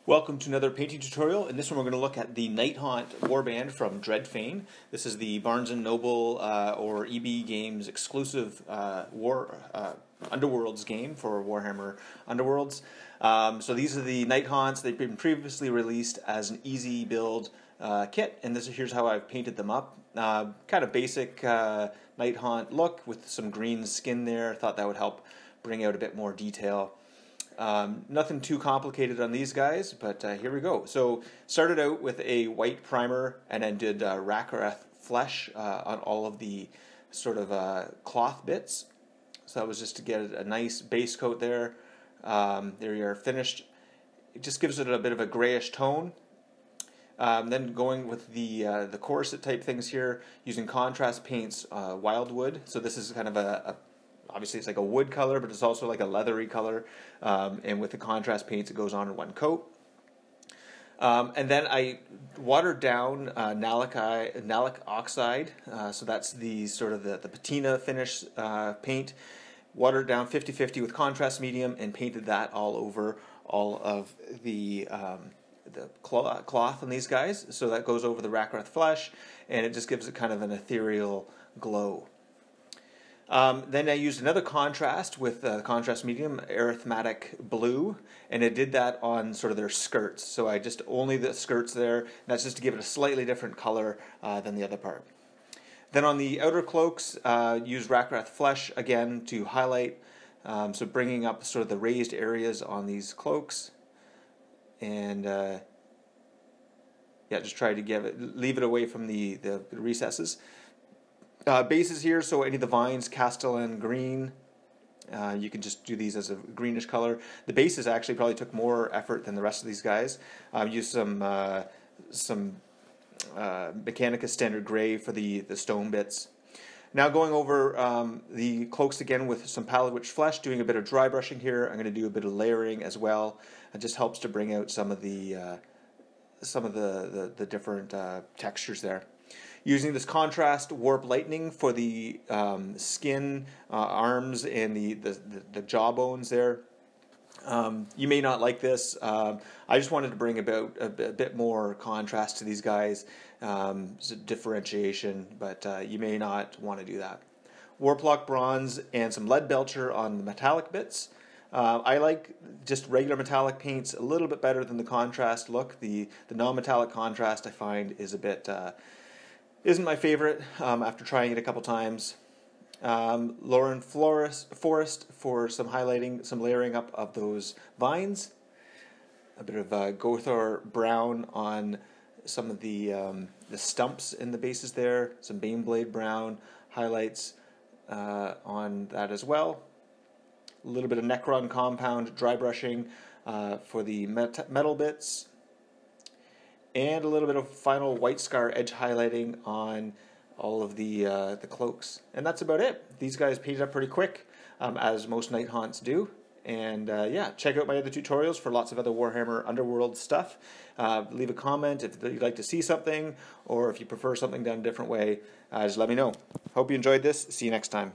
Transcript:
Welcome to another painting tutorial. In this one we're going to look at the Nighthaunt warband from Dreadfane. This is the Barnes & Noble or EB Games exclusive Underworlds game for Warhammer Underworlds. So these are the Nighthaunts. They've been previously released as an easy build kit, and here's how I've painted them up. Kind of basic Nighthaunt look with some green skin there. I thought that would help bring out a bit more detail. Nothing too complicated on these guys, but here we go. So started out with a white primer and then did Rakarth Flesh on all of the sort of cloth bits. So that was just to get a nice base coat there. There you are, finished. It just gives it a bit of a grayish tone. Then going with the corset type things here, using contrast paints, Wyldwood. So this is kind of obviously it's like a wood color, but it's also like a leathery color, and with the contrast paints it goes on in one coat. And then I watered down Nihilakh Oxide, so that's the sort of the patina finish paint. Watered down 50-50 with contrast medium and painted that all over all of the cloth on these guys. So that goes over the Rakarth Flesh, and it just gives it kind of an ethereal glow. Then I used another contrast with contrast medium, Aethermatic blue, and I did that on sort of their skirts. So I just only the skirts there, and that's just to give it a slightly different color than the other part. Then on the outer cloaks, used Rakarth Flesh again to highlight, so bringing up sort of the raised areas on these cloaks, and yeah, just try to leave it away from the recesses. Bases here, so any of the vines, Castellan Green, you can just do these as a greenish color. The bases actually probably took more effort than the rest of these guys. Used some Mechanica Standard Gray for the stone bits. Now going over the cloaks again with some Pallid Wych Flesh, doing a bit of dry brushing here. I'm going to do a bit of layering as well. It just helps to bring out some of the different textures there. Using this contrast warp lightning for the skin, arms, and the jawbones there. You may not like this. I just wanted to bring about a bit more contrast to these guys, so differentiation, but you may not want to do that. Warplock Bronze and some lead belcher on the metallic bits. I like just regular metallic paints a little bit better than the contrast look. The non-metallic contrast I find is a bit isn't my favorite after trying it a couple times. Loren Forest for some highlighting, some layering up of those vines. A bit of Gorthor Brown on some of the stumps in the bases there. Some Baneblade Brown highlights on that as well. A little bit of Necron Compound dry brushing for the metal bits. And a little bit of final white scar edge highlighting on all of the cloaks. And that's about it. These guys painted up pretty quick, as most Nighthaunts do. And yeah, check out my other tutorials for lots of other Warhammer Underworld stuff. Leave a comment if you'd like to see something, or if you prefer something done a different way, just let me know. Hope you enjoyed this. See you next time.